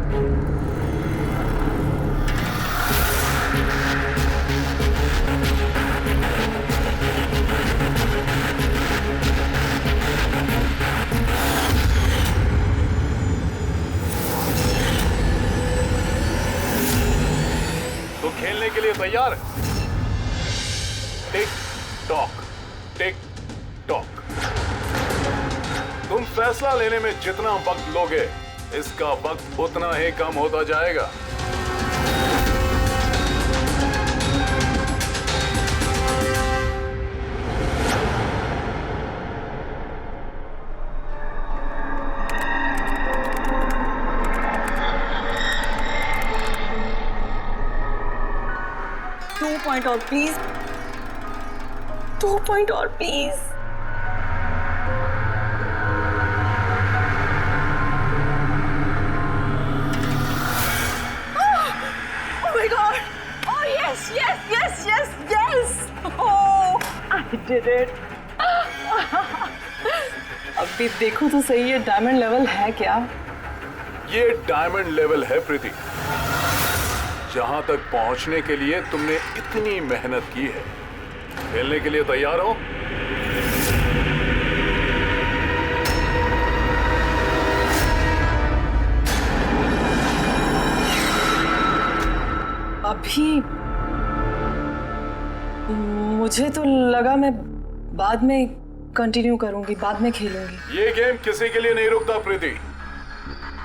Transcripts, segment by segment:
तो खेलने के लिए तैयार है? Tick tock, tick tock. तुम फैसला लेने में जितना वक्त लोगे, इसका वक्त उतना ही कम होता जाएगा। पॉइंट और प्लीज, 2 पॉइंट और please. Oh my God! Oh yes, yes, yes, yes, yes! Oh, I did it! अभी देखो तो सही, ये डायमंड लेवल है क्या? ये डायमंड लेवल है प्रीति। जहां तक पहुंचने के लिए तुमने इतनी मेहनत की है। खेलने के लिए तैयार हो? अभी मुझे तो लगा मैं बाद में कंटिन्यू करूंगी, बाद में खेलूंगी। ये गेम किसी के लिए नहीं रुकता प्रीति।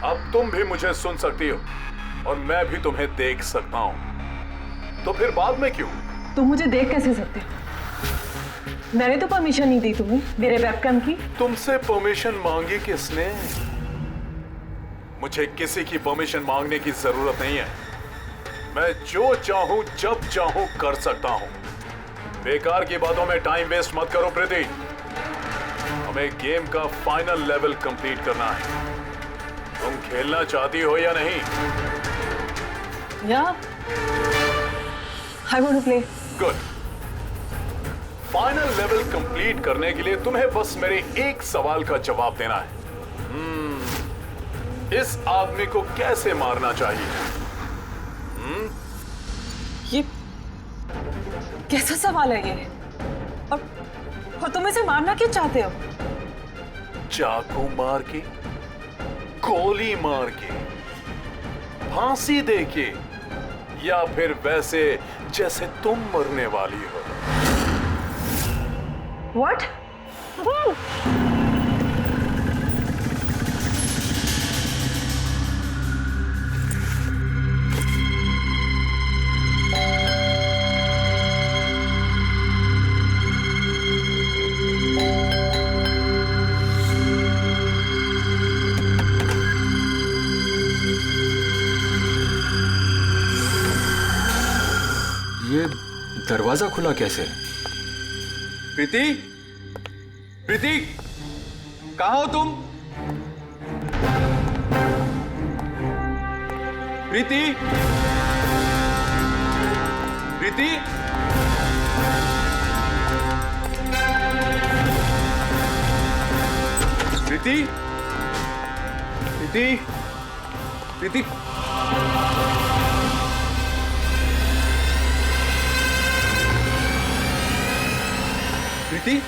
अब तुम भी मुझे सुन सकती हो और मैं भी तुम्हें देख सकता हूं। तो फिर बाद में क्यों? तुम मुझे देख कैसे सकते हो? मैंने तो परमिशन नहीं दी तुम्हें मेरे वेबकैम की। तुमसे परमिशन मांगी किसने? मुझे किसी की परमिशन मांगने की जरूरत नहीं है। मैं जो चाहूं जब चाहूं कर सकता हूं। बेकार की बातों में टाइम वेस्ट मत करो प्रीति। हमें गेम का फाइनल लेवल कंप्लीट करना है। तुम खेलना चाहती हो या नहीं? Yeah, I want to play. Good. Final level complete करने के लिए तुम्हें बस मेरे एक सवाल का जवाब देना है। इस आदमी को कैसे मारना चाहिए? ये कैसा सवाल है ये? और तुम इसे मारना क्यों चाहते हो? चाकू मार के, गोली मार के, फांसी दे के, या फिर वैसे जैसे तुम मरने वाली हो? What? ये दरवाजा खुला कैसे? प्रीति, प्रीति, कहाँ हो तुम? प्रीति, प्रीति, प्रीति, प्रीति, प्रीति, प्रीति,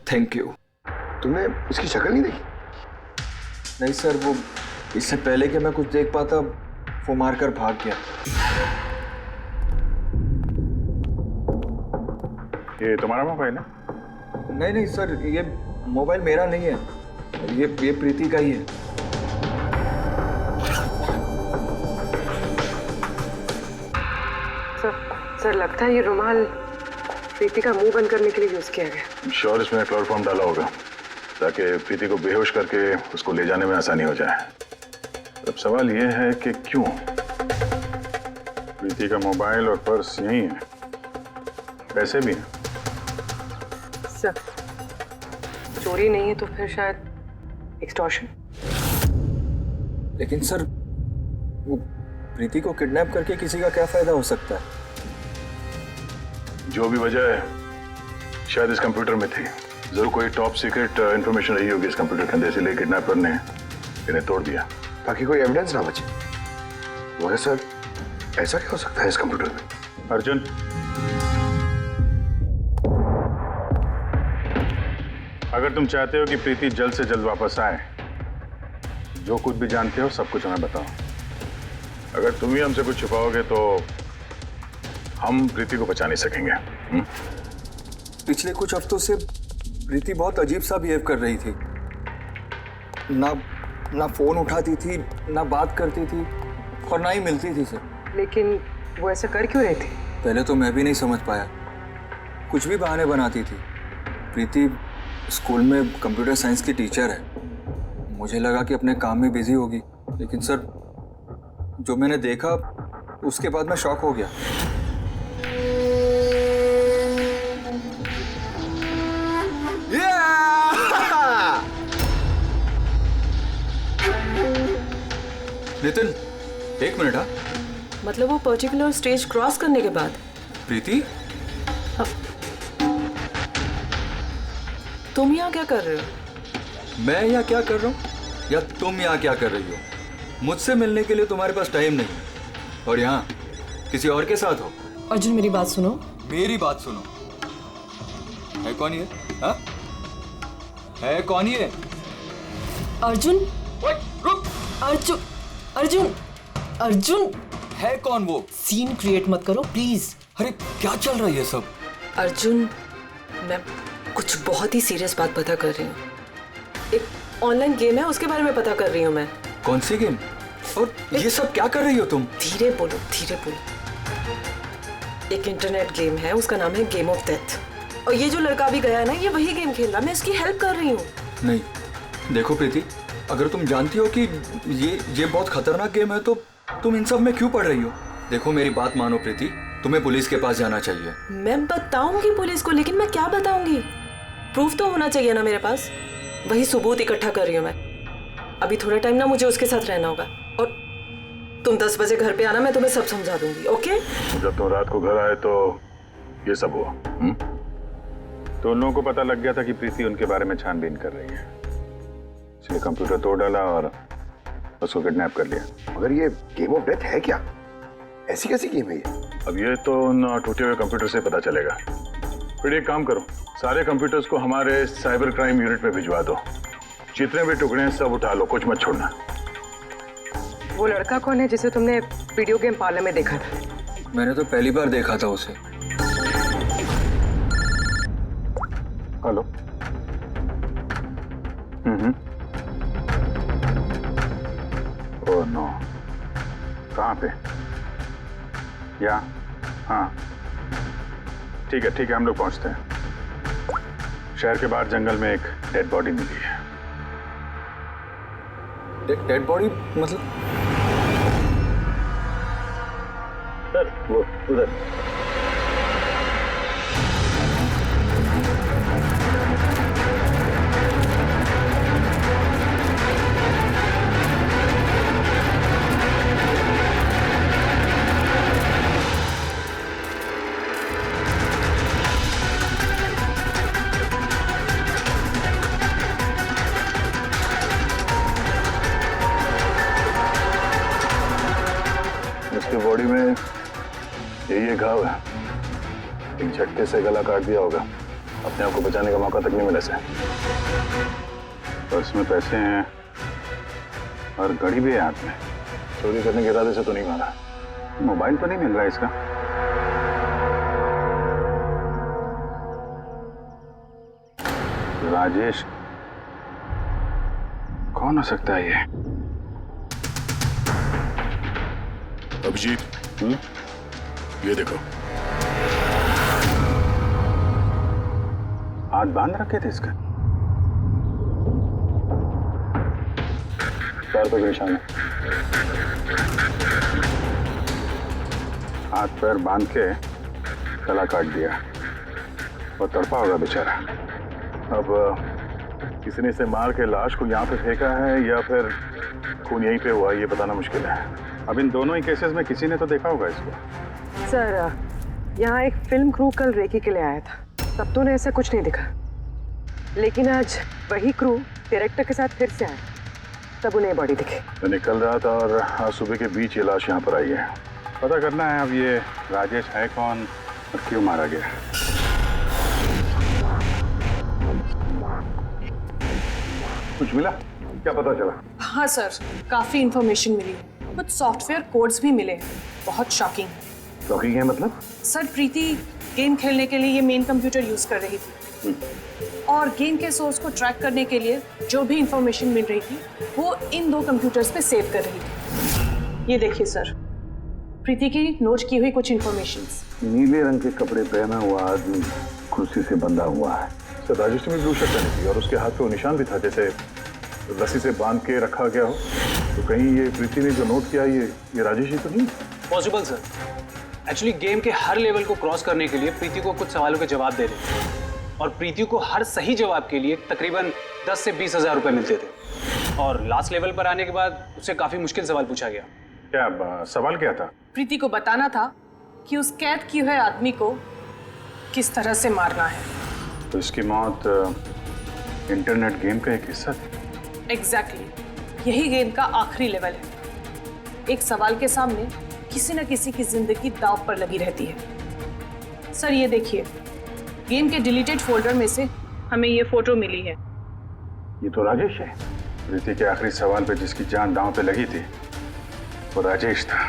थैंक यू। तुमने उसकी शक्ल नहीं देखी? नहीं सर, वो इससे पहले कि मैं कुछ देख पाता वो मारकर भाग गया। ये तुम्हारा मोबाइल है? नहीं नहीं सर, ये मोबाइल मेरा नहीं है, ये प्रीति का ही है। सर लगता है ये रुमाल प्रीति का मुंह बंद करने के लिए यूज किया गया। श्योर इसमें क्लोरोफॉर्म डाला होगा ताकि प्रीति को बेहोश करके उसको ले जाने में आसानी हो जाए। अब सवाल यह है कि क्यों? प्रीति का मोबाइल और पर्स यहीं है, पैसे भी हैं। सर, चोरी नहीं है तो फिर शायद एक्सटॉर्शन। लेकिन सर, वो प्रीति को किडनैप करके किसी का क्या फायदा हो सकता है? जो भी वजह है शायद इस कंप्यूटर में थी। जरूर कोई टॉप सीक्रेट इंफॉर्मेशन रही होगी इस कंप्यूटर के अंदर, इसीलिए किडनैपर ने इन्हें तोड़ दिया ताकि कोई एविडेंस ना बचे। मगर सर, ऐसा क्या हो सकता है इस कंप्यूटर में? अर्जुन, अगर तुम चाहते हो कि प्रीति जल्द से जल्द वापस आए, जो कुछ भी जानते हो सब कुछ हमें बताओ। अगर तुम ही हमसे कुछ छुपाओगे तो हम प्रीति को बचा नहीं सकेंगे। पिछले कुछ हफ्तों से प्रीति बहुत अजीब सा बिहेव कर रही थी। ना फोन उठाती थी, ना बात करती थी और ना ही मिलती थी सर। लेकिन वो ऐसा कर क्यों रही थी? पहले तो मैं भी नहीं समझ पाया, कुछ भी बहाने बनाती थी। प्रीति स्कूल में कंप्यूटर साइंस की टीचर है, मुझे लगा कि अपने काम में बिजी होगी, लेकिन सर जो मैंने देखा उसके बाद मैं शॉक हो गया। नितिन, एक मिनट। हाँ, मतलब वो पर्टिकुलर स्टेज क्रॉस करने के बाद? प्रीति, तुम यहाँ क्या कर रहे हो? मैं यहाँ क्या कर रहा हूँ या तुम यहाँ क्या कर रही हो? मुझसे मिलने के लिए तुम्हारे पास टाइम नहीं है और यहाँ किसी और के साथ हो। अर्जुन, मेरी बात सुनो। मेरी बात सुनो। है कौन ये? हाँ? है कौन ये? अर्जुन, रुक। अर्जुन, अर्जुन, अर्जुन, है कौन वो? सीन क्रिएट मत करो प्लीज। अरे क्या चल रहा है ये सब? अर्जुन, मैं कुछ बहुत ही सीरियस बात पता कर रही हूँ। एक ऑनलाइन गेम है, उसके बारे में पता कर रही हूँ मैं। कौन सी गेम? और ये सब क्या कर रही हो तुम? धीरे बोलो, धीरे बोलो। एक इंटरनेट गेम है, उसका नाम है गेम ऑफ डेथ। और ये जो लड़का भी गया है ना, ये वही गेम खेल रहा, मैं इसकी हेल्प कर रही हूँ। नहीं, देखो प्रीति, अगर तुम जानती हो कि ये बहुत खतरनाक गेम है तो तुम इन सब में क्यों पड़ रही हो? देखो मेरी बात मानो प्रीति, तुम्हें पुलिस के पास जाना चाहिए। मैं बताऊंगी पुलिस को, लेकिन मैं क्या बताऊंगी? प्रूफ तो होना चाहिए ना मेरे पास। वही सबूत इकट्ठा कर रही हूँ मैं। अभी थोड़ा टाइम ना मुझे उसके साथ रहना होगा और तुम 10 बजे घर पे आना, मैं तुम्हें सब समझा दूंगी। ओके? जब तुम रात को घर आए तो ये सब हुआ। तो उन लोगों को पता लग गया था कि प्रीति उनके बारे में छानबीन कर रही है, इसलिए कंप्यूटर तोड़ डाला और उसको किडनैप कर लिया। मगर ये गेम ऑफ डेथ है क्या? ऐसी कैसी गेम है ये? अब ये तो उन टूटे हुए कंप्यूटर से पता चलेगा। फिर एक काम करो, सारे कंप्यूटर्स को हमारे साइबर क्राइम यूनिट में भिजवा दो। जितने भी टुकड़े हैं सब उठा लो, कुछ मत छोड़ना। वो लड़का कौन है जिसे तुमने वीडियो गेम पार्लर में देखा था? मैंने तो पहली बार देखा था उसे। हेलो। ओह नो, कहाँ पे? या हाँ, ठीक है, हम लोग पहुंचते हैं। शहर के बाहर जंगल में एक डेड बॉडी मिली है। डेड बॉडी मतलब? सर, वो उधर। उसके बॉडी में ये घाव है, एक झटके से गला काट दिया होगा। अपने आप को बचाने का मौका तक नहीं मिला से। पर्स में पैसे हैं और घड़ी भी है हाथ में। चोरी करने के इरादे से तो नहीं मारा। मोबाइल तो नहीं मिल रहा है इसका। राजेश कौन हो सकता है ये? अभिजीत, ये देखो। हाथ बांध रखे थे इसका। पैर पे निशान है। हाथ पैर बांध के गला काट दिया। और तड़पा होगा बेचारा। अब किसी ने इसे मार के लाश को यहाँ पे फेंका है या फिर खून यहीं पे हुआ, ये बताना मुश्किल है। अब इन दोनों ही केसेस में किसी ने तो देखा होगा इसको। सर, यहाँ एक फिल्म क्रू कल रेकी के लिए आया था, तब तो उन्हें ऐसा कुछ नहीं दिखा। लेकिन आज वही क्रू डायरेक्टर के साथ फिर से आया, तब उन्हें बॉडी दिखी। मैंने कल रात और आज सुबह के बीच ये लाश यहाँ पर आई है। पता करना है अब ये राजेश है कौन और क्यों मारा गया। कुछ मिला? क्या पता चला? हाँ सर, काफी इंफॉर्मेशन मिली है। कुछ सॉफ्टवेयर कोड्स भी मिले हैं, बहुत शॉकिंग है। शॉकिंग है मतलब? सर, प्रीति गेम खेलने के लिए ये मेन कंप्यूटर यूज कर रही थी और गेम के सोर्स को ट्रैक करने के लिए जो भी इंफॉर्मेशन मिल रही थी वो इन 2 कंप्यूटर्स पे सेव कर रही थी। ये देखिए सर, प्रीति की नोट की हुई कुछ इंफॉर्मेशंस। नीले रंग के कपड़े पहना हुआ आदमी कुर्सी से बंधा हुआ है। सर, राजेश ने भी ब्लू शर्ट पहनी थी और उसके हाथ पे वो निशान भी था जैसे रस्सी से बांध के रखा गया हो। तो कहीं ये प्रीति ने जो नोट किया ये राजेश ही तो नहीं? Possible sir. एक्चुअली गेम के हर लेवल को क्रॉस करने के लिए प्रीति को कुछ सवालों के जवाब दे रहे थे और प्रीति को हर सही जवाब के लिए तकरीबन 10 से 20 हज़ार रुपए मिलते थे। और लास्ट लेवल पर आने के बाद उससे काफी मुश्किल सवाल पूछा गया। क्या सवाल क्या था? प्रीति को बताना था कि उस कैद किए हुए आदमी को किस तरह से मारना है। तो इसकी मौत इंटरनेट गेम का एक हिस्सा थी? एग्जैक्टली, यही गेम का आखिरी लेवल है। एक सवाल के सामने किसी न किसी की जिंदगी दांव पर लगी रहती है। सर, ये देखिए, गेम के डिलीटेड फोल्डर में से हमें ये फोटो मिली है। ये तो राजेश है। प्रीति के आखिरी सवाल पे जिसकी जान दांव पे लगी थी वो राजेश था।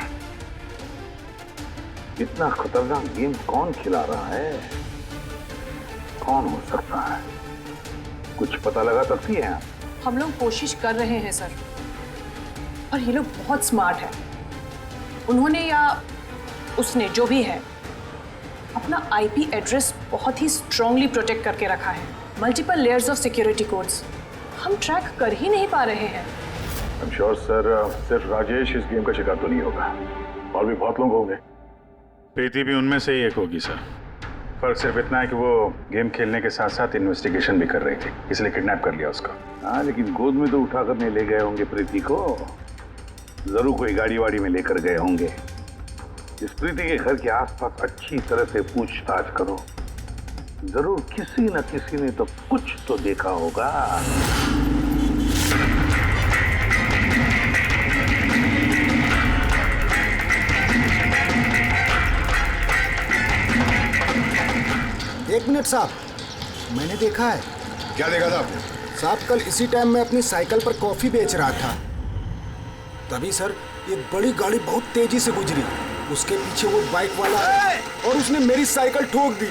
इतना खतरनाक गेम कौन खिला रहा है? कौन हो सकता है? कुछ पता लगा सकती है? हम लोग कोशिश कर रहे हैं सर, और ये लोग बहुत स्मार्ट है। उन्होंने या उसने जो भी है अपना आईपी एड्रेस बहुत ही स्ट्रांगली प्रोटेक्ट करके रखा है। Multiple layers of security codes हम ट्रैक कर ही नहीं पा रहे हैं। आई एम श्योर सर, सिर्फ राजेश इस गेम का शिकार तो नहीं होगा, और भी बहुत लोग होंगे। प्रीति भी उनमें से ही एक होगी सर। फर्क सिर्फ इतना है कि वो गेम खेलने के साथ साथ इन्वेस्टिगेशन भी कर रही थी, इसलिए किडनैप कर लिया उसका। हाँ, लेकिन गोद में तो उठा कर नहीं ले गए होंगे प्रीति को, जरूर कोई गाड़ी वाड़ी में लेकर गए होंगे। इस प्रीति के घर के आसपास अच्छी तरह से पूछताछ करो, जरूर किसी न किसी ने तो कुछ तो देखा होगा। एक मिनट साहब, मैंने देखा है। क्या देखा था आपने? साहब, कल इसी टाइम मैं अपनी साइकिल पर कॉफी बेच रहा था, तभी सर एक बड़ी गाड़ी बहुत तेजी से गुजरी। उसके पीछे वो बाइक वाला है और उसने मेरी साइकिल ठोक दी।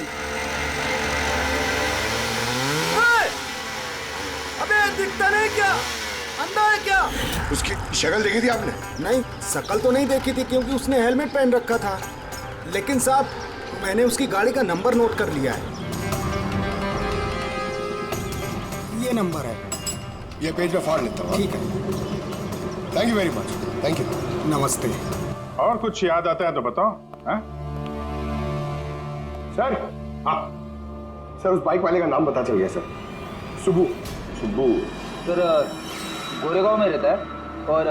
अबे दिखता नहीं क्या? अंधा है क्या? उसकी शक्ल देखी थी आपने? नहीं, शक्ल तो नहीं देखी थी क्योंकि उसने हेलमेट पहन रखा था, लेकिन साहब मैंने उसकी गाड़ी का नंबर नोट कर लिया है। ये नंबर है। ये पेज में फाड़ लेता हूँ। ठीक है, thank you very much. Thank you. नमस्ते। और कुछ याद आता है तो बताओ। हाँ? सर, हाँ सर, उस बाइक वाले का नाम पता चल गया सर। सुबू। सुबू सर गोरेगांव में रहता है और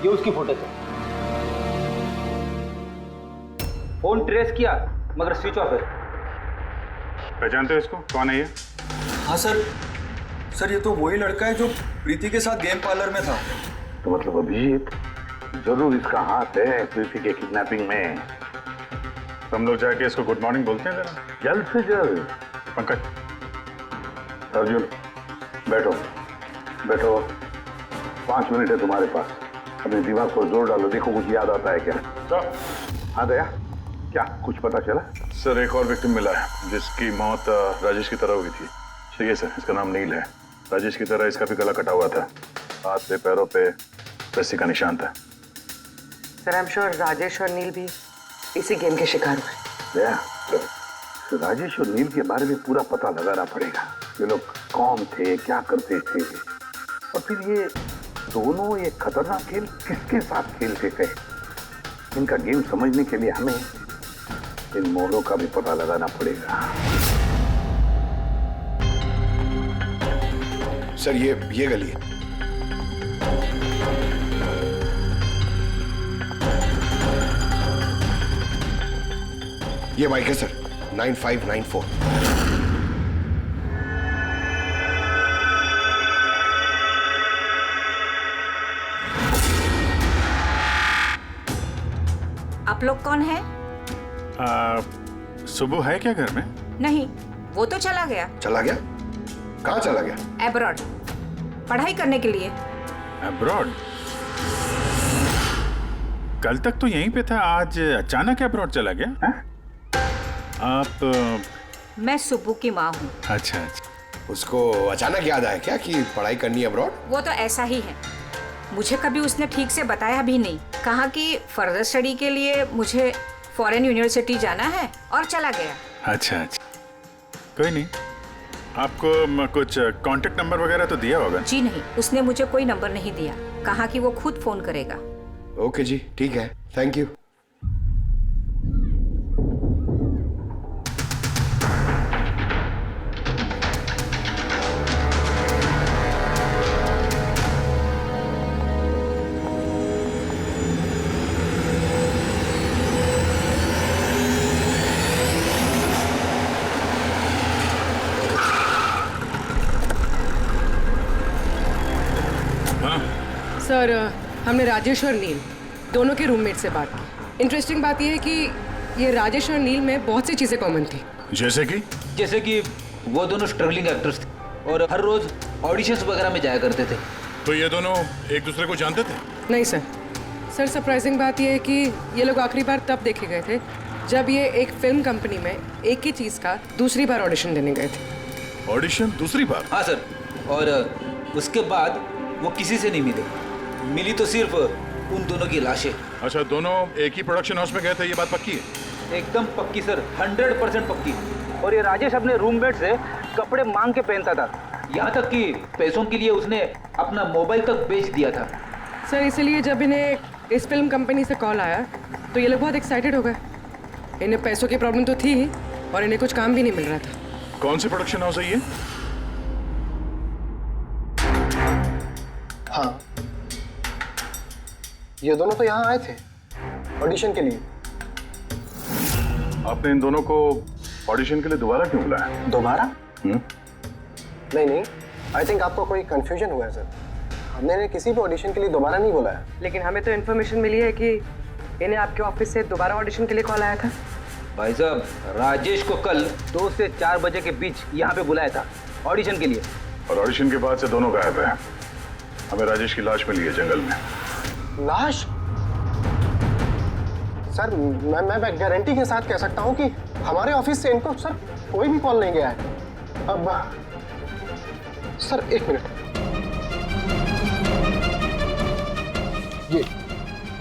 ये उसकी फोटो है। फोन ट्रेस किया मगर स्विच ऑफ है। पहचानते हो इसको? कौन है ये? हाँ सर, सर ये तो वही लड़का है जो प्रीति के साथ गेम पार्लर में था। तो मतलब अभिजीत जरूर इसका हाथ है प्रीति के किडनैपिंग में। तो हम लोग जाके इसको गुड मॉर्निंग बोलते हैं जरा, जल्द से जल्द। पंकज, अर्जुन, बैठो बैठो, 5 मिनट है तुम्हारे पास। अपने दिमाग पर जोर डालो, देखो कुछ याद आता है क्या। तो हाँ दया, क्या कुछ पता चला? सर, एक और विक्टिम मिला है जिसकी मौत राजेश की तरह हुई थी। ठीक है सर, इसका नाम नील है। राजेश की तरह इसका भी गला कटा हुआ था, हाथ पे पैरों पे रस्सी का निशान था। Sir, I am sure Rajesh और नील भी इसी गेम के शिकार हुए। तो राजेश और नील के बारे में पूरा पता लगाना पड़ेगा। ये लोग कौन थे, क्या करते थे, और फिर ये दोनों ये खतरनाक खेल किसके साथ खेलते थे। इनका गेम समझने के लिए हमें इन मोड़ों का भी पता लगाना पड़ेगा। सर ये गली है। ये बाइक है सर, 9594। आप लोग कौन है? सुबह है क्या घर में? नहीं, वो तो चला गया। चला गया? कहाँ चला गया? एब्रॉड, पढ़ाई करने के लिए। अब्रॉड? कल तक तो यहीं पे था, आज अचानक अब्रॉड चला गया? है? आप मैं सुब्बू की माँ हूँ। अच्छा अच्छा। उसको अचानक याद आया क्या कि पढ़ाई करनी है अब्रॉड? वो तो ऐसा ही है, मुझे कभी उसने ठीक से बताया भी नहीं। कहा कि फर्दर स्टडी के लिए मुझे फॉरेन यूनिवर्सिटी जाना है और चला गया। अच्छा अच्छा, कोई नहीं। आपको कुछ कांटेक्ट नंबर वगैरह तो दिया होगा? जी नहीं, उसने मुझे कोई नंबर नहीं दिया। कहा कि वो खुद फोन करेगा। ओके जी, ठीक है, थैंक यू। सर, हमने राजेश और नील दोनों के रूममेट से बात की। इंटरेस्टिंग बात यह है कि ये राजेश और नील में बहुत सी चीज़ें कॉमन थी। जैसे कि वो दोनों स्ट्रगलिंग एक्टर्स थे और हर रोज ऑडिशंस वगैरह में जाया करते थे। तो ये दोनों एक दूसरे को जानते थे? नहीं सर। सर, सरप्राइजिंग बात यह है कि ये लोग आखिरी बार तब देखे गए थे जब ये एक फिल्म कंपनी में एक ही चीज़ का दूसरी बार ऑडिशन देने गए थे। ऑडिशन दूसरी बार? हाँ सर, और उसके बाद वो किसी से नहीं मिले। मिली तो सिर्फ उन दोनों की लाशें। अच्छा, दोनों एक ही प्रोडक्शन हाउस में गए थे, ये बात पक्की है? एकदम पक्की सर, 100% पक्की। और ये राजेश अपने रूममेट से कपड़े मांग के पहनता था, यहाँ तक कि पैसों के लिए उसने अपना मोबाइल तक बेच दिया था। सर, इसलिए जब इन्हें इस फिल्म कंपनी से कॉल आया तो ये लोग बहुत एक्साइटेड हो गए। इन्हें पैसों की प्रॉब्लम तो थी ही और इन्हें कुछ काम भी नहीं मिल रहा था। कौन सी प्रोडक्शन हाउस है ये? हाँ, ये दोनों तो यहाँ आए थे ऑडिशन के लिए। आपने इन दोनों को ऑडिशन के लिए दोबारा क्यों बुलाया? दोबारा? नहीं नहीं, आई थिंक आपको कोई कंफ्यूजन हुआ है सर। हमने इन्हें किसी भी ऑडिशन के लिए दोबारा नहीं बुलाया। लेकिन हमें तो इन्फॉर्मेशन मिली है कि इन्हें आपके ऑफिस से दोबारा ऑडिशन के लिए कॉल आया था। भाई साहब, राजेश को कल 2 से 4 बजे के बीच यहाँ पे बुलाया था ऑडिशन के लिए। और ऑडिशन के बाद से दोनों गायब है। हमें राजेश की लाश मिली है जंगल में। लाश? सर, मैं गारंटी के साथ कह सकता हूँ कि हमारे ऑफिस से इनको सर कोई भी कॉल नहीं गया है। अब सर, 1 मिनट,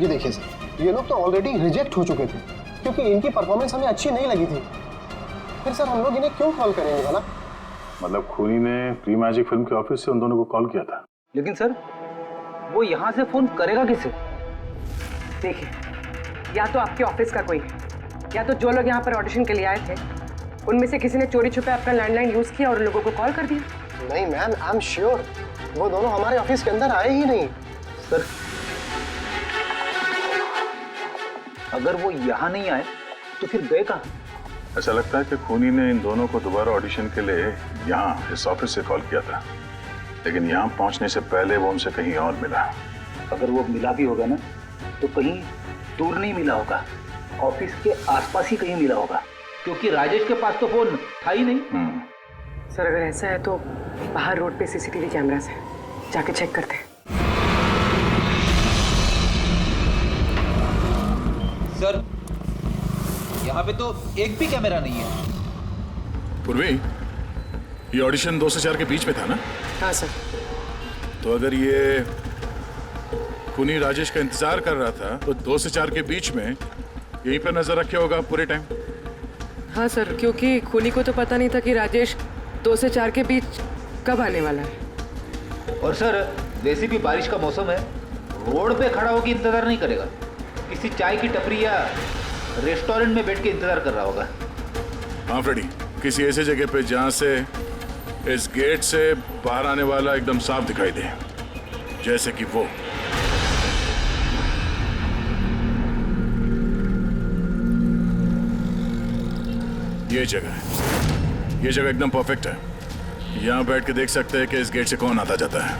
ये देखिए सर, ये लोग तो ऑलरेडी रिजेक्ट हो चुके थे क्योंकि इनकी परफॉर्मेंस हमें अच्छी नहीं लगी थी। फिर सर हम लोग इन्हें क्यों कॉल करेंगे भला? मतलब खूनी ने प्री मैजिक फिल्म के ऑफिस से उन दोनों को कॉल किया था। लेकिन सर, वो यहाँ से फोन करेगा किसे? देखिए, या तो आपके ऑफिस का कोई है, या तो जो लोग यहाँ पर ऑडिशन के लिए आए थे उनमें से किसी ने चोरी छुपे आपका लैंडलाइन यूज किया और उन लोगों को कॉल कर दिया। नहीं मैम, आई एम श्योर वो दोनों हमारे ऑफिस के अंदर आए ही नहीं। सर, अगर वो यहाँ नहीं आए तो फिर गए कहाँ? ऐसा लगता है कि खूनी ने इन दोनों को दोबारा ऑडिशन के लिए यहाँ इस ऑफिस से कॉल किया था, लेकिन यहाँ पहुँचने से पहले वो उनसे कहीं और मिला। अगर वो मिला भी होगा ना तो कहीं दूर नहीं मिला होगा, ऑफिस के आसपास ही कहीं मिला होगा, क्योंकि राजेश के पास तो फोन था ही नहीं। सर, अगर ऐसा है तो बाहर रोड पे सीसीटीवी कैमरास है, जाके चेक करते हैं। सर, यहाँ पे तो एक भी कैमरा नहीं है। पूर्वी, ये ऑडिशन 2 से 4 के बीच में था ना? हाँ सर। तो अगर ये खूनी राजेश का इंतजार कर रहा था तो 2 से 4 के बीच में यहीं पर नजर रखे होगा पूरे टाइम। हाँ सर, क्योंकि खूनी को तो पता नहीं था कि राजेश 2 से 4 के बीच कब आने वाला है। और सर, वैसे भी बारिश का मौसम है, रोड पे खड़ा होकर इंतजार नहीं करेगा, किसी चाय की टपरी या रेस्टोरेंट में बैठ के इंतजार कर रहा होगा। हाँ फ्रेडी, किसी ऐसे जगह पे जहाँ से इस गेट से बाहर आने वाला एकदम साफ दिखाई दे, जैसे कि वो। ये जगह है, ये जगह एकदम परफेक्ट है। यहाँ बैठ के देख सकते हैं कि इस गेट से कौन आता जाता है।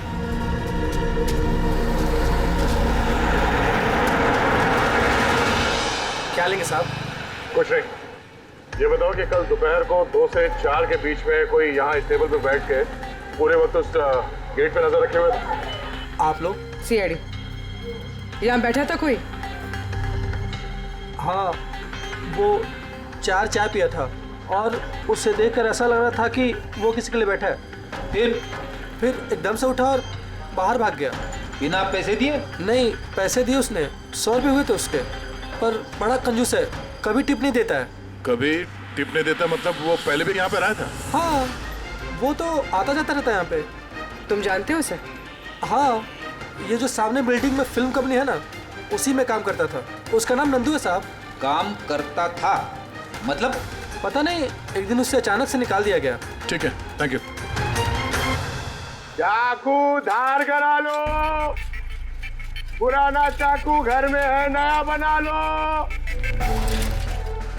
क्या लेंगे साहब? कुछ नहीं, ये बताओ कि कल दोपहर को 2 से 4 के बीच में कोई यहाँ इस टेबल पे बैठ के पूरे वक्त उस गेट पे नजर रखे हुए थे? आप लोग? सीआईडी यहाँ बैठा था कोई? हाँ, वो 4 चाय पिया था और उससे देखकर ऐसा लग रहा था कि वो किसी के लिए बैठा है। फिर एकदम से उठा और बाहर भाग गया। बिना पैसे दिए? नहीं, पैसे दिए उसने, 100 रुपये हुए थे उसके, पर बड़ा कंजूस है, कभी टिप नहीं देता है। कभी टिप नहीं देता मतलब वो पहले भी यहाँ पे रहा था? हाँ, वो तो आता जाता रहता है यहाँ पे। तुम जानते हो उसे? हाँ, ये जो सामने बिल्डिंग में फिल्म कंपनी है ना, उसी में काम करता था। उसका नाम नंदू है साहब। काम करता था मतलब? पता नहीं, एक दिन उससे अचानक से निकाल दिया गया। ठीक है, थैंक यू। चाकू धार करा लो, पुराना चाकू घर में है, नया बना लो।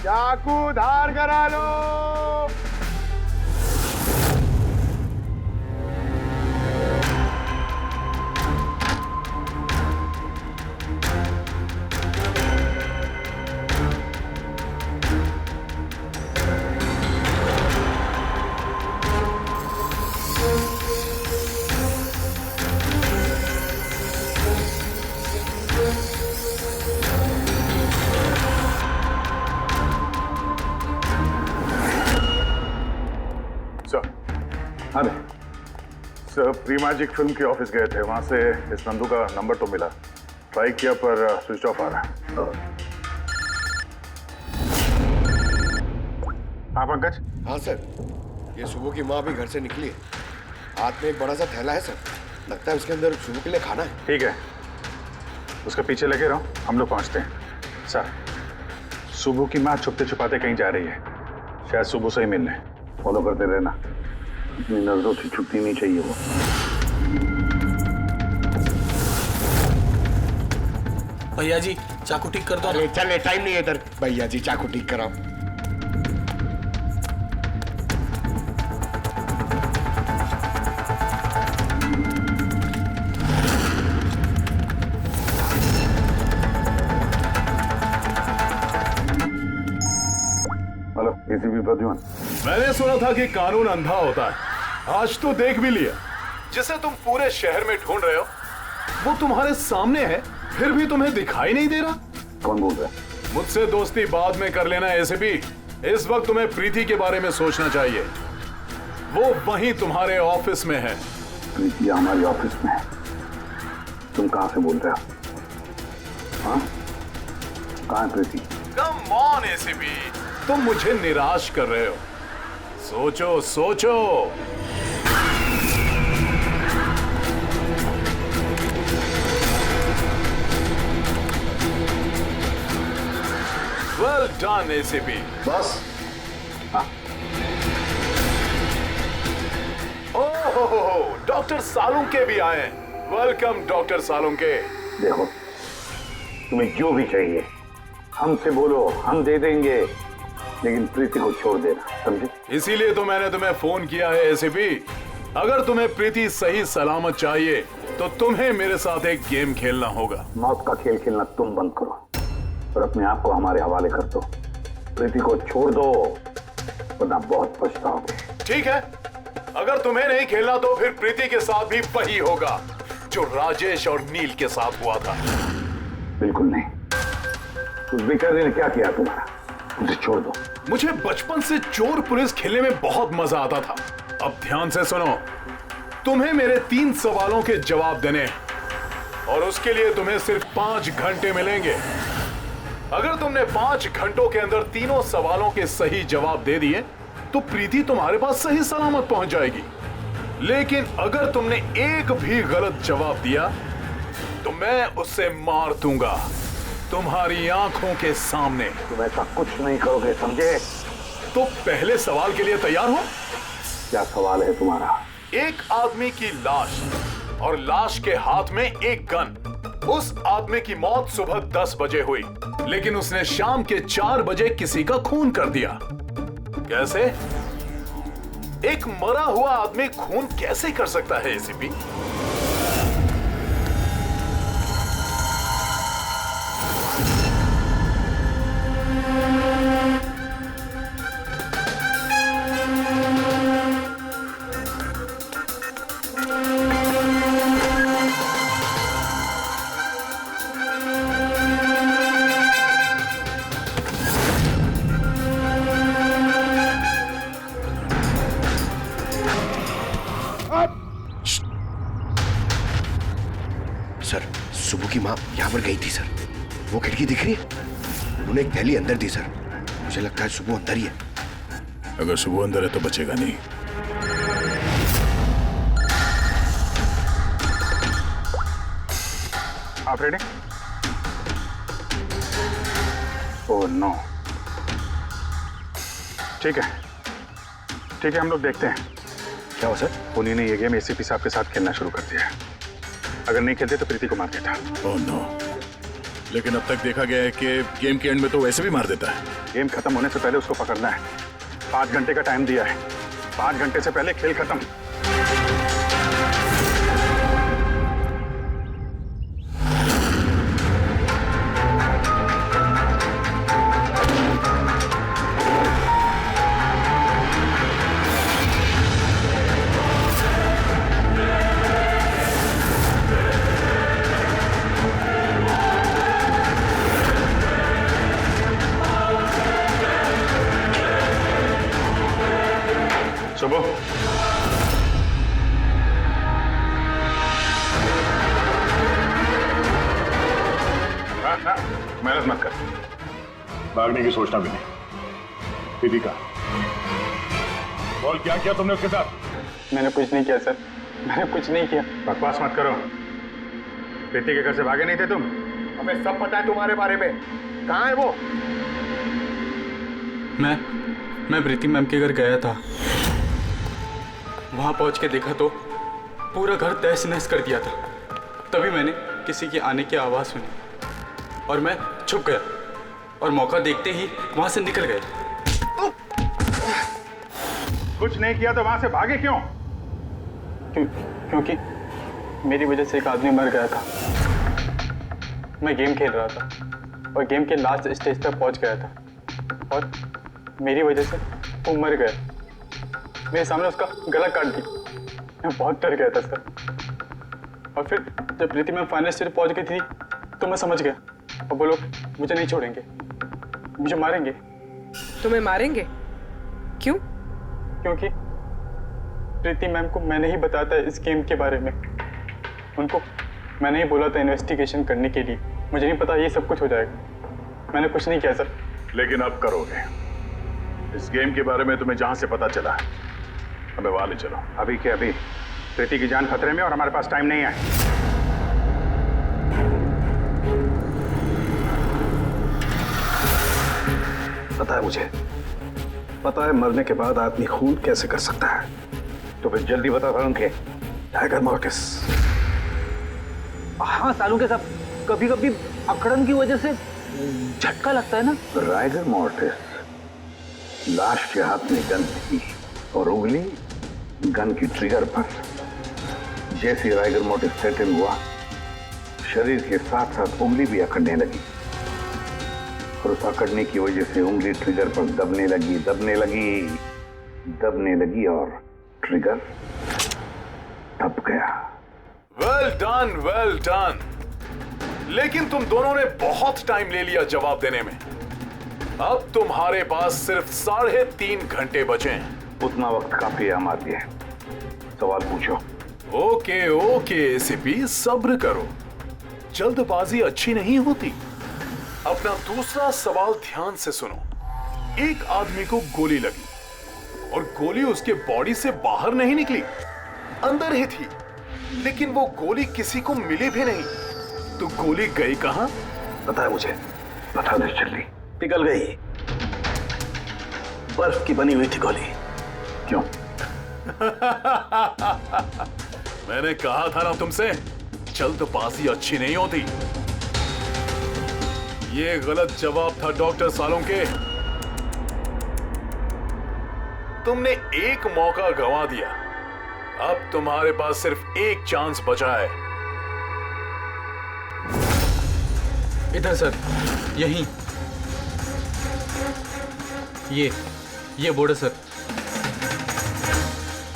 चाकू धार करा लो। अरे सर, प्री मैजिक फिल्म के ऑफिस गए थे, वहां से इस नंदू का नंबर तो मिला, ट्राई किया पर स्विच ऑफ आ रहा है। हाँ पंकज? हाँ सर, ये सुबह की माँ अभी घर से निकली है, हाथ में एक बड़ा सा थैला है सर, लगता है उसके अंदर सुबह के लिए खाना है। ठीक है, उसके पीछे लगे रहो, हम लोग पहुंचते हैं। सर, सुबह की माँ छुपते छुपाते कहीं जा रही है, शायद सुबह से ही मिलने। फॉलो करते रहना, इतनी नजरों से छुपती नहीं चाहिए वो। भैया जी चाकू ठीक कर दो। अरे चल, टाइम नहीं है इधर। भैया जी चाकू ठीक कराओ। Hello, ACP Pradyuman. मैंने सुना था कि कानून अंधा होता है, आज तो देख भी लिया। जिसे तुम पूरे शहर में ढूंढ रहे हो वो तुम्हारे सामने है, फिर भी तुम्हें दिखाई नहीं दे रहा। कौन बोल रहा है? मुझसे दोस्ती बाद में कर लेना एसीपी, इस वक्त तुम्हें प्रीति के बारे में सोचना चाहिए। वो वहीं तुम्हारे ऑफिस में है। प्रीति हमारे ऑफिस में है? तुम कहां से बोल रहे हो? हाँ, कहां है प्रीति? कम ऑन एसीपी, तुम मुझे निराश कर रहे हो। सोचो सोचो। Well done ACP. बस? ओहो, डॉक्टर सालुंके भी आए हैं। Welcome doctor Salunke. देखो, तुम्हें जो भी चाहिए हमसे बोलो, हम दे देंगे, लेकिन प्रीति को छोड़ देना, समझे? इसीलिए तो मैंने तुम्हें फोन किया है एसीपी। अगर तुम्हें प्रीति सही सलामत चाहिए तो तुम्हें मेरे साथ एक गेम खेलना होगा। मौत का खेल खेलना तुम बंद करो और अपने आप को हमारे हवाले कर दो। प्रीति को छोड़ दो, वरना बहुत पछताओगे। ठीक है, अगर तुम्हें नहीं खेलना तो फिर प्रीति के साथ भी वही होगा जो राजेश और नील के साथ हुआ था। बिल्कुल नहीं। उस बेचारे ने क्या किया तुम्हारा? उसे छोड़ दो। मुझे बचपन से चोर पुलिस खेलने में बहुत मजा आता था। अब ध्यान से सुनो, तुम्हें मेरे 3 सवालों के जवाब देने हैं और उसके लिए तुम्हें सिर्फ 5 घंटे मिलेंगे। अगर तुमने 5 घंटों के अंदर तीनों सवालों के सही जवाब दे दिए तो प्रीति तुम्हारे पास सही सलामत पहुंच जाएगी। लेकिन अगर तुमने एक भी गलत जवाब दिया तो मैं उससे मार दूंगा तुम्हारी आंखों के सामने। तुम ऐसा कुछ नहीं करोगे, समझे? तो पहले सवाल के लिए तैयार हो? क्या सवाल है तुम्हारा? एक आदमी की लाश और लाश के हाथ में एक गन। उस आदमी की मौत सुबह 10 बजे हुई, लेकिन उसने शाम के 4 बजे किसी का खून कर दिया। कैसे? एक मरा हुआ आदमी खून कैसे कर सकता है एसीपी? सर, सुबह की माँ यहाँ पर गई थी सर। वो खिड़की दिख रही है? उन्होंने एक थैली अंदर दी सर। मुझे लगता है सुबह अंदर ही है। अगर सुबह अंदर है तो बचेगा नहीं। आप रेडी? Oh no. ठीक है, ठीक है, हम लोग देखते हैं। क्या हो सर? उन्हीं ने ये गेम एसीपी साहब के साथ खेलना शुरू कर दिया है। अगर नहीं खेलते तो प्रीति को मार देता। Oh no. लेकिन अब तक देखा गया है कि गेम के एंड में तो वैसे भी मार देता है। गेम खत्म होने से पहले उसको पकड़ना है। 5 घंटे का टाइम दिया है। 5 घंटे से पहले खेल खत्म। सुबह मेहनत मत कर। भागने की सोचना भी नहीं। प्रीति का बोल, क्या किया तुमने उसके साथ? मैंने कुछ नहीं किया सर, मैंने कुछ नहीं किया। बकवास मत करो। प्रीति के घर से भागे नहीं थे तुम? हमें सब पता है तुम्हारे बारे में। कहाँ है वो? मैं प्रीति मैम के घर गया था। वहां पहुंच के देखा तो पूरा घर तहस नहस कर दिया था। तभी मैंने किसी के आने की आवाज़ सुनी और मैं छुप गया और मौका देखते ही वहां से निकल गया। कुछ नहीं किया तो वहां से भागे क्यों? क्योंकि मेरी वजह से एक आदमी मर गया था। मैं गेम खेल रहा था और गेम के लास्ट स्टेज तक पहुंच गया था और मेरी वजह से वो मर गया। मेरे सामने उसका गला काट दी। मैं बहुत डर गया था सर। और फिर जब प्रीति मैम फाइनल स्टेज पहुंच गई थी तो मैं समझ गया और वो लोग मुझे नहीं छोड़ेंगे, मुझे मारेंगे। तुम्हें मारेंगे? क्यों? क्योंकि प्रीति मैम को मैंने ही बताया था इस गेम के बारे में। उनको मैंने ही बोला था इन्वेस्टिगेशन करने के लिए। मुझे नहीं पता ये सब कुछ हो जाएगा। मैंने कुछ नहीं किया सर। लेकिन अब करोगे। इस गेम के बारे में तुम्हें जहां से पता चला हमें वहां ले चलो। अभी के अभी। प्रीति की जान खतरे में और हमारे पास टाइम नहीं है। पता है मुझे, पता है मरने के बाद आदमी खून कैसे कर सकता है। तो फिर जल्दी बता था उनके टाइगर मॉर्टिस। हाँ सालों के साथ कभी कभी अकड़न की वजह से झटका लगता है ना। राइगर मॉर्टिस लाश के हाथ में गन थी और उंगली गन की ट्रिगर पर। जैसे राइगर मॉर्टिस सेटल हुआ, शरीर के साथ साथ उंगली भी अकड़ने लगी और उस अकड़ने की वजह से उंगली ट्रिगर पर दबने लगी और ट्रिगर दब गया। Well done, well done. लेकिन तुम दोनों ने बहुत टाइम ले लिया जवाब देने में। अब तुम्हारे पास सिर्फ 3.5 घंटे बचे हैं। उतना वक्त काफी है हमारे लिए। सवाल पूछो। ओके ओके एसीपी, सब्र करो। जल्दबाजी अच्छी नहीं होती। अपना दूसरा सवाल ध्यान से सुनो। एक आदमी को गोली लगी और गोली उसके बॉडी से बाहर नहीं निकली, अंदर ही थी। लेकिन वो गोली किसी को मिली भी नहीं। तो गोली गई कहां? पता है मुझे, पता नहीं चली, पिघल गई। बर्फ की बनी हुई थी गोली। क्यों? मैंने कहा था ना तुमसे, जल्दबाजी अच्छी नहीं होती। ये गलत जवाब था डॉक्टर सालोंके। तुमने एक मौका गंवा दिया। अब तुम्हारे पास सिर्फ एक चांस बचा है। इधर सर, यहीं। ये बोर्ड है सर।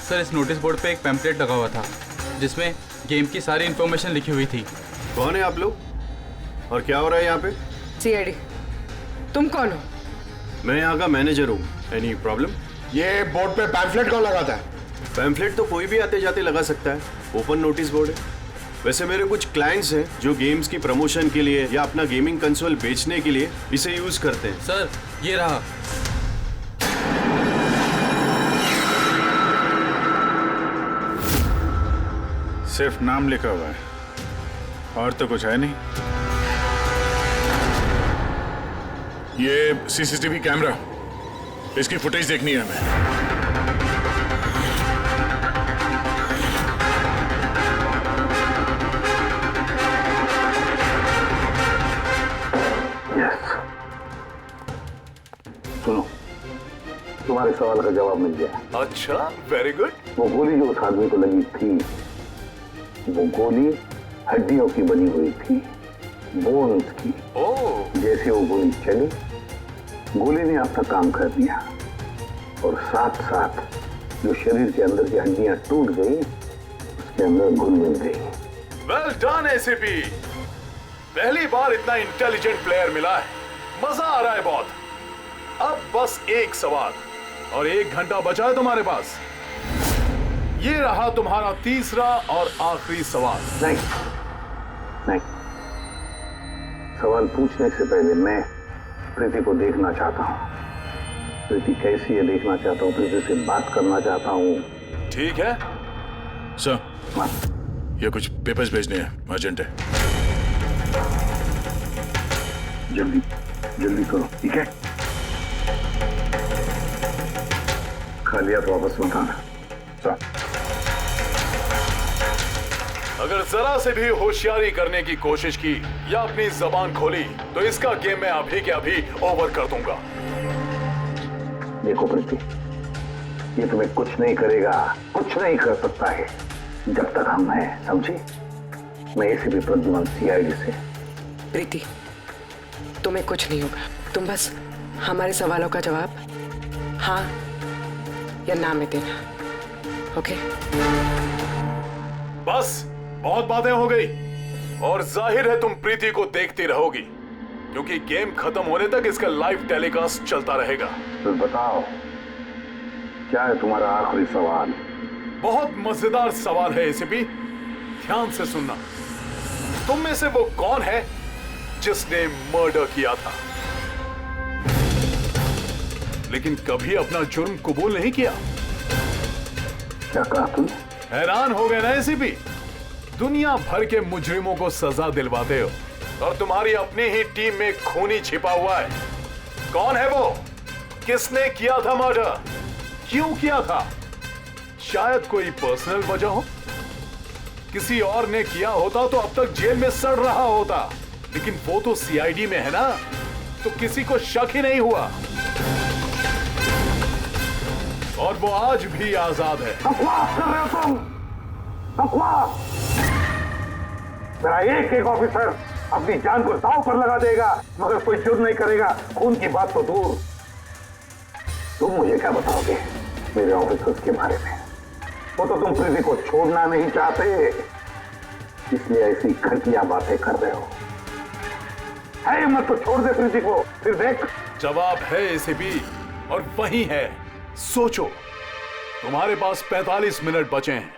सर, इस नोटिस बोर्ड पे एक पैम्पलेट लगा हुआ था जिसमें गेम की सारी इंफॉर्मेशन लिखी हुई थी। कौन है आप लोग और क्या हो रहा है यहाँ पे? सीआईडी। तुम कौन हो? मैं यहाँ का मैनेजर हूँ। Any problem? ये बोर्ड पे पैम्फलेट कौन लगाता है? पैम्फलेट तो कोई भी आते जाते लगा सकता है। ओपन नोटिस बोर्ड है। वैसे मेरे कुछ क्लाइंट्स हैं जो गेम्स की प्रमोशन के लिए या अपना गेमिंग कंसोल बेचने के लिए इसे यूज करते हैं। सर, ये रहा। सिर्फ नाम लिखा हुआ है और तो कुछ है नहीं। ये सीसीटीवी कैमरा, इसकी फुटेज देखनी है हमें। सुनो, तुम्हारे सवाल का जवाब मिल गया। अच्छा, वेरी गुड। वो गोली जो उस आदमी को लगी थी, वो गोली हड्डियों की बनी हुई थी, बोन्स की। ओह। जैसे वो गोली चली, गोली ने अपना काम कर दिया और साथ साथ जो शरीर के अंदर की हड्डियां टूट गई, उसके अंदर घुल मिल गई। Well done ACP. पहली बार इतना इंटेलिजेंट प्लेयर मिला है। मजा आ रहा है बहुत। अब बस एक सवाल और 1 घंटा बचा है तुम्हारे पास। ये रहा तुम्हारा तीसरा और आखिरी सवाल। नहीं, सवाल पूछने से पहले मैं प्रीति को देखना चाहता हूँ। प्रीति कैसी है देखना चाहता हूँ। प्रीति से बात करना चाहता हूँ। ठीक है सर, ये कुछ पेपर्स भेजने हैं, अर्जेंट है। जल्दी जल्दी करो, ठीक है? खाली हाथ वापस मत आना। सर, अगर जरा से भी होशियारी करने की कोशिश की या अपनी जबान खोली तो इसका गेम मैं अभी के अभी ओवर कर दूंगा। देखो प्रीति, ये तुम्हें कुछ नहीं करेगा, कुछ नहीं कर सकता है जब तक हम हैं, समझी? मैं एसीपी प्रद्युमन, सीआईडी से। प्रीति, तुम्हें कुछ नहीं होगा। तुम बस हमारे सवालों का जवाब हाँ या ना में देना, ओके? बस बहुत बातें हो गई और जाहिर है तुम प्रीति को देखती रहोगी क्योंकि गेम खत्म होने तक इसका लाइव टेलीकास्ट चलता रहेगा। तो बताओ, क्या है तुम्हारा आखिरी सवाल? बहुत मजेदार सवाल है एसीपी, ध्यान से सुनना। तुम में से वो कौन है जिसने मर्डर किया था लेकिन कभी अपना जुर्म कबूल नहीं किया? क्या कहा तुम? हैरान हो गए ना एसीपी? दुनिया भर के मुजरिमों को सजा दिलवाते हो और तुम्हारी अपनी ही टीम में खूनी छिपा हुआ है। कौन है वो? किसने किया था मर्डर? क्यों किया था? शायद कोई पर्सनल वजह हो। किसी और ने किया होता तो अब तक जेल में सड़ रहा होता, लेकिन वो तो सीआईडी में है ना, तो किसी को शक ही नहीं हुआ और वो आज भी आजाद है। बकवास कर रहे हो तुम, बकवास। मेरा एक ऑफिसर अपनी जान को दांव पर लगा देगा मगर कोई जुर्म नहीं करेगा। खून की बात तो दूर, तुम मुझे क्या बताओगे मेरे ऑफिसर्स के बारे में? वो तो तुम प्रीति को छोड़ना नहीं चाहते, इसलिए ऐसी घटिया बातें कर रहे हो। है हिम्मत तो छोड़ दे प्रीति को, फिर देख। जवाब है एसीपी और वही है। सोचो, तुम्हारे पास 45 मिनट बचे हैं।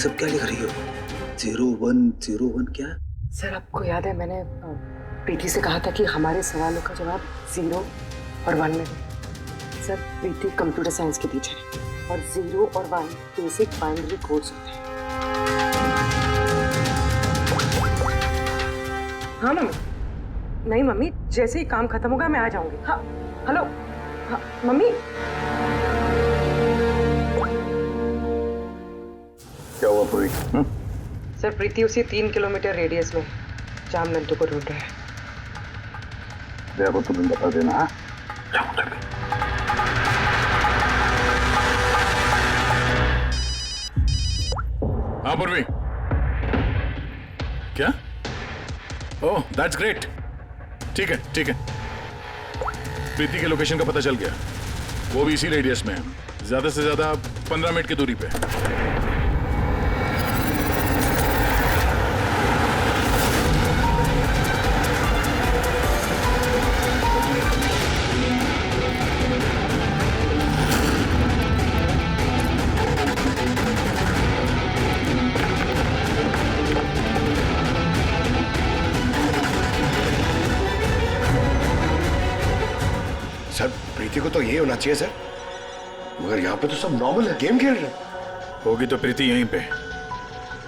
सब क्या लिख रही हो? 0101 क्या? सर आपको याद है मैंने प्रीति से कहा था कि हमारे सवालों का जवाब 0 और 1 में दे। सर प्रीति कंप्यूटर साइंस की टीचर है और 0 और 1 बेसिक बाइनरी कोड्स होते हैं। हाँ मम्मी। नहीं मम्मी, जैसे ही काम खत्म होगा मैं आ जाऊंगी। हाँ हेलो। हाँ मम्मी। क्या हुआ पूरी? सर प्रीति उसी 3 किलोमीटर रेडियस में जाम नंदू को ढूंढ रहा है। जया को तुम्हें बता देना। हाँ हाँ पूर्वी, क्या? Oh that's great. ठीक है ठीक है, प्रीति के लोकेशन का पता चल गया। वो भी इसी रेडियस में है, ज्यादा से ज्यादा 15 मिनट की दूरी पे। सर प्रीति को तो यही होना चाहिए सर, मगर यहाँ पे तो सब नॉर्मल है, गेम खेल रहे हैं। होगी तो प्रीति यहीं पे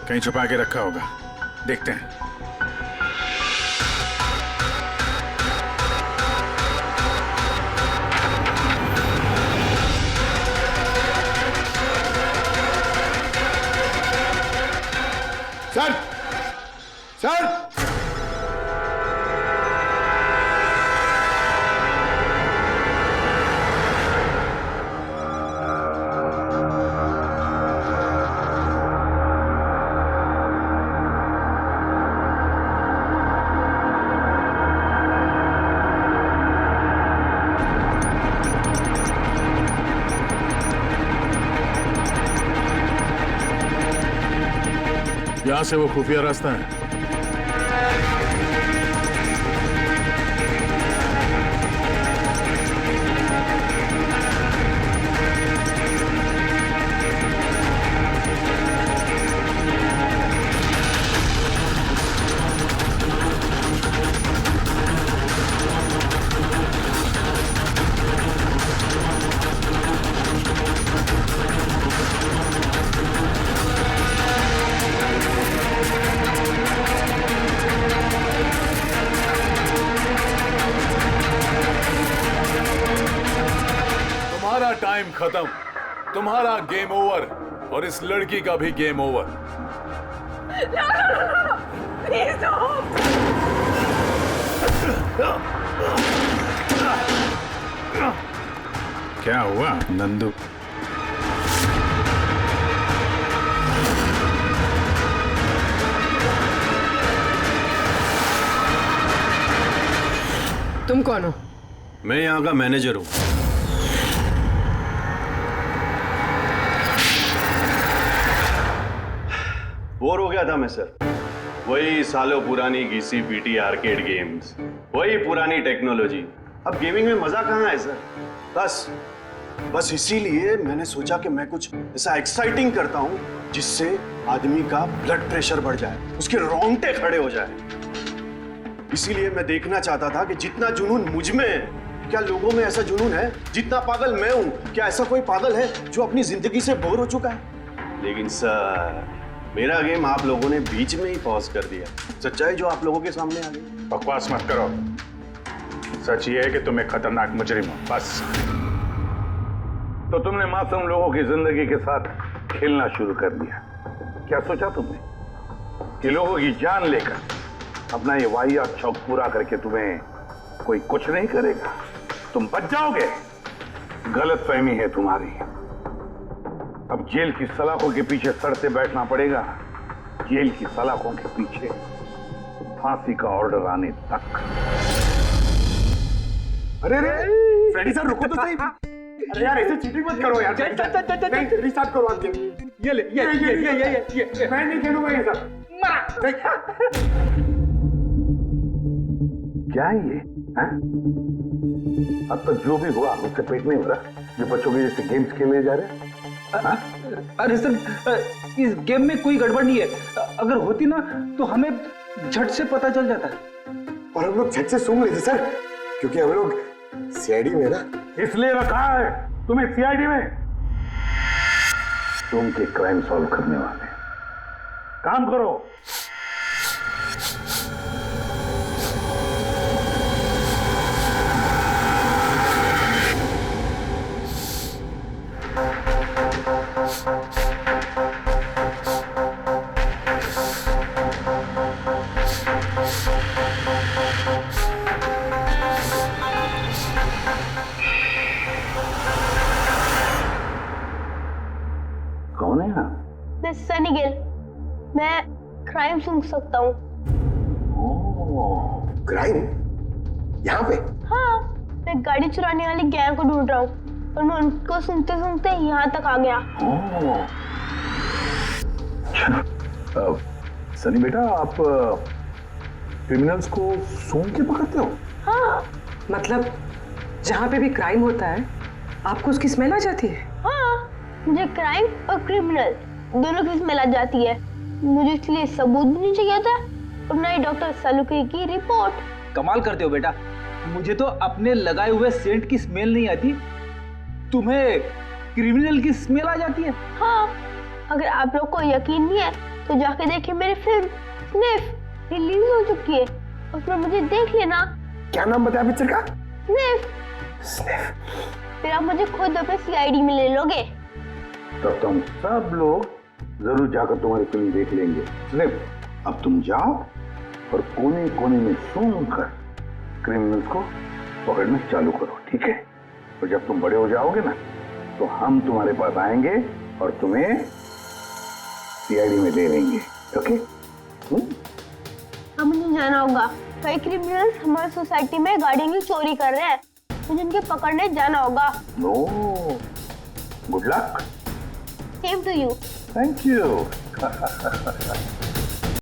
कहीं छुपा के रखा होगा, देखते हैं। सर सर यहां से वो खुफिया रास्ता है। टाइम खत्म, तुम्हारा गेम ओवर और इस लड़की का भी गेम ओवर। प्लीज क्या हुआ नंदू? तुम कौन हो? मैं यहाँ का मैनेजर हूँ। बोर हो गया था मैं सर, वही सालों पुरानी घिसी पीटी आर्केड गेम्स, वही पुरानी टेक्नोलॉजी। अब गेमिंग में मजा कहाँ है सर? बस इसीलिए मैंने सोचा कि मैं कुछ ऐसा एक्साइटिंग करता हूँ जिससे आदमी का ब्लड प्रेशर बढ़ जाए, उसके रोंगटे खड़े हो जाए। इसीलिए मैं देखना चाहता था कि जितना जुनून मुझ में है, क्या लोगों में ऐसा जुनून है? जितना पागल मैं हूँ, क्या ऐसा कोई पागल है जो अपनी जिंदगी से बोर हो चुका है? लेकिन सर मेरा गेम आप लोगों ने बीच में ही पॉज कर दिया। सच्चाई जो आप लोगों के सामने आ गई। बकवास मत करो, सच ये है कि तुम एक खतरनाक मुजरिम हो, बस। तो तुमने मासूम लोगों की जिंदगी के साथ खेलना शुरू कर दिया। क्या सोचा तुमने कि लोगों की जान लेकर अपना ये वाहियात शौक पूरा करके तुम्हें कोई कुछ नहीं करेगा, तुम बच जाओगे? गलतफहमी है तुम्हारी। अब जेल की सलाखों के पीछे सड़ते बैठना पड़ेगा, जेल की सलाखों के पीछे फांसी का ऑर्डर आने तक। अरे फ्रेडी सर रुको तो सही। अरे यार ऐसे चीटिंग मत करो यार। नहीं रिस्टार्ट करो आप गेम। ये ले ये मैं नहीं खेलूंगा ये सब। क्या है ये? अब तक जो भी हुआ उससे पेट नहीं हो रहा, जो बच्चों के जैसे गेम्स खेले जा रहे हैं। अरे सर इस गेम में कोई गड़बड़ नहीं है। अगर होती ना तो हमें झट से पता चल जाता। और हम लोग झट से सूंघ लेते सर, क्योंकि हम लोग सीआईडी में ना। इसलिए रखा है तुम्हें सीआईडी में, तुम के क्राइम सॉल्व करने वाले। काम करो। कौन है आप? मैं सनी गिल, मैं क्राइम सूंघ सकता हूँ। क्राइम? यहाँ पे? हाँ, मैं गाड़ी चुराने वाली गैंग को ढूंढ रहा हूँ और मैं उनको सुनते सुनते यहाँ तक आ गया। सनी बेटा, आप क्रिमिनल्स को सूंघ के पकड़ते हो? हाँ। मतलब जहाँ पे भी क्राइम होता है आपको उसकी स्मेल आ जाती है? हाँ, मुझे क्राइम और क्रिमिनल दोनों की स्मेल आ जाती है। मुझे इसलिए सबूत भी नहीं चाहिए था और ना ही डॉक्टर सलूके की रिपोर्ट। कमाल करते हो बेटा, मुझे तो अपने लगाए हुए सेंट की स्मेल नहीं आती, तुम्हें क्रिमिनल की स्मेल आ जाती है। हाँ, अगर आप लोग को यकीन नहीं है तो जाके देखिए मेरी फिल्म स्निफ रिलीज हो चुकी है, उसमें मुझे देख लेना। क्या नाम बताया पिक्चर का? स्निफ। फिर आप मुझे खुद अपने सीआईडी में ले लोगे। तब तुम सब लोग जरूर जाकर तुम्हारी फिल्म देख लेंगे। स्निफ, अब तुम जाओ और कोने कोने में सूंघ कर क्रिमिनल्स को पकड़ना चालू करो, ठीक है? और जब तुम बड़े हो जाओगे ना तो हम तुम्हारे पास आएंगे और तुम्हें सीआईडी में ले लेंगे, ओके? अब मुझे जाना होगा, कई क्रिमिनल्स हमारी सोसाइटी में गाड़ियों की चोरी कर रहे हैं, मुझे उनके पकड़ने जाना होगा। No, good luck. Same to you. Thank you.